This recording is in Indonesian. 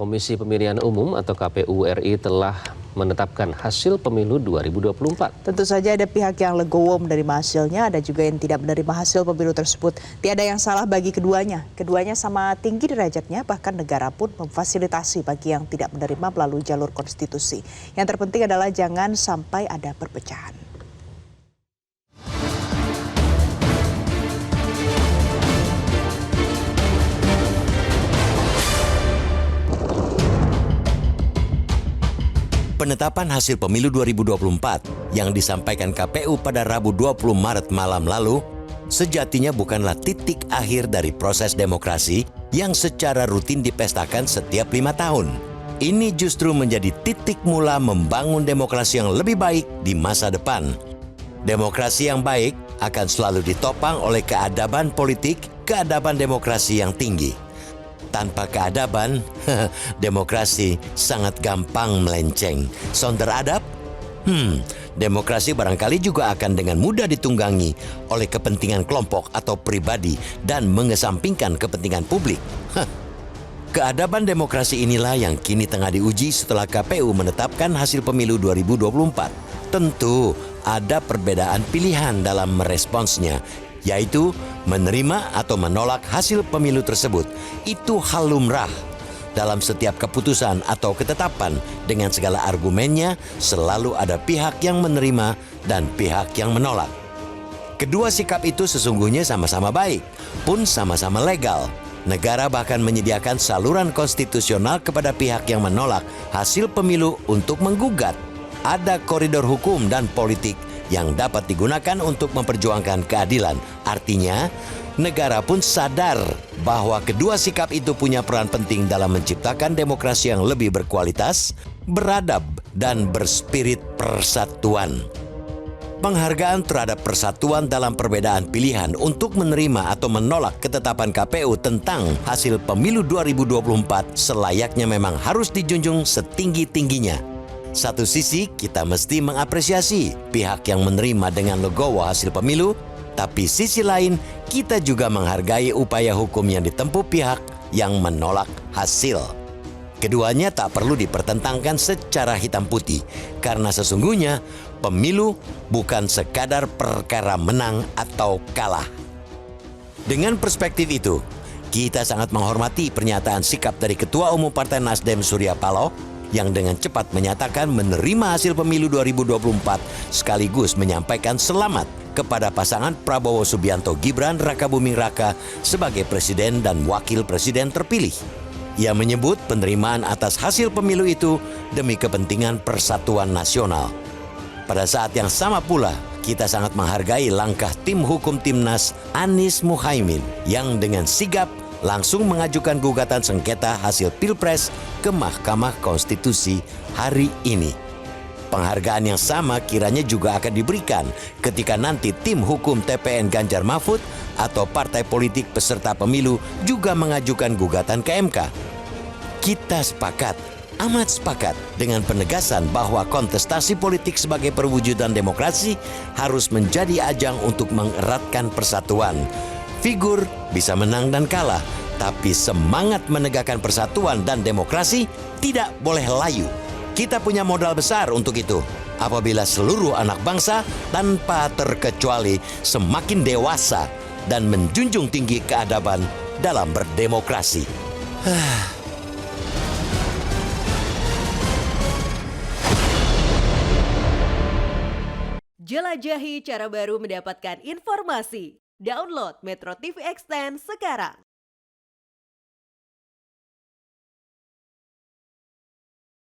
Komisi Pemilihan Umum atau KPU RI telah menetapkan hasil pemilu 2024. Tentu saja ada pihak yang legowo menerima hasilnya, ada juga yang tidak menerima hasil pemilu tersebut. Tiada yang salah bagi keduanya. Keduanya sama tinggi derajatnya, bahkan negara pun memfasilitasi bagi yang tidak menerima melalui jalur konstitusi. Yang terpenting adalah jangan sampai ada perpecahan. Penetapan hasil pemilu 2024 yang disampaikan KPU pada Rabu 20 Maret malam lalu sejatinya bukanlah titik akhir dari proses demokrasi yang secara rutin dipestakan setiap 5 tahun. Ini justru menjadi titik mula membangun demokrasi yang lebih baik di masa depan. Demokrasi yang baik akan selalu ditopang oleh keadaban politik, keadaban demokrasi yang tinggi. Tanpa keadaban, demokrasi sangat gampang melenceng. Sonder adab? Demokrasi barangkali juga akan dengan mudah ditunggangi oleh kepentingan kelompok atau pribadi dan mengesampingkan kepentingan publik. Keadaban demokrasi inilah yang kini tengah diuji setelah KPU menetapkan hasil pemilu 2024. Tentu ada perbedaan pilihan dalam meresponsnya, yaitu menerima atau menolak hasil pemilu tersebut. Itu hal lumrah. Dalam setiap keputusan atau ketetapan dengan segala argumennya selalu ada pihak yang menerima dan pihak yang menolak. Kedua sikap itu sesungguhnya sama-sama baik, pun sama-sama legal. Negara bahkan menyediakan saluran konstitusional kepada pihak yang menolak hasil pemilu untuk menggugat. Ada koridor hukum dan politik yang dapat digunakan untuk memperjuangkan keadilan. Artinya, negara pun sadar bahwa kedua sikap itu punya peran penting dalam menciptakan demokrasi yang lebih berkualitas, beradab, dan berspirit persatuan. Penghargaan terhadap persatuan dalam perbedaan pilihan untuk menerima atau menolak ketetapan KPU tentang hasil pemilu 2024 selayaknya memang harus dijunjung setinggi-tingginya. Satu sisi kita mesti mengapresiasi pihak yang menerima dengan legowo hasil pemilu, tapi sisi lain kita juga menghargai upaya hukum yang ditempuh pihak yang menolak hasil. Keduanya tak perlu dipertentangkan secara hitam putih, karena sesungguhnya pemilu bukan sekadar perkara menang atau kalah. Dengan perspektif itu, kita sangat menghormati pernyataan sikap dari Ketua Umum Partai Nasdem Surya Paloh yang dengan cepat menyatakan menerima hasil pemilu 2024 sekaligus menyampaikan selamat kepada pasangan Prabowo Subianto Gibran Rakabuming Raka sebagai presiden dan wakil presiden terpilih. Ia menyebut penerimaan atas hasil pemilu itu demi kepentingan persatuan nasional. Pada saat yang sama pula, kita sangat menghargai langkah tim hukum Timnas Anies Muhaimin yang dengan sigap langsung mengajukan gugatan sengketa hasil Pilpres ke Mahkamah Konstitusi hari ini. Penghargaan yang sama kiranya juga akan diberikan ketika nanti tim hukum TPN Ganjar Mahfud atau partai politik peserta pemilu juga mengajukan gugatan ke MK. Kita sepakat, amat sepakat dengan penegasan bahwa kontestasi politik sebagai perwujudan demokrasi harus menjadi ajang untuk mengeratkan persatuan. Figur bisa menang dan kalah, tapi semangat menegakkan persatuan dan demokrasi tidak boleh layu. Kita punya modal besar untuk itu. Apabila seluruh anak bangsa tanpa terkecuali semakin dewasa dan menjunjung tinggi keadaban dalam berdemokrasi. Jelajahi cara baru mendapatkan informasi. Download Metro TV Extend sekarang.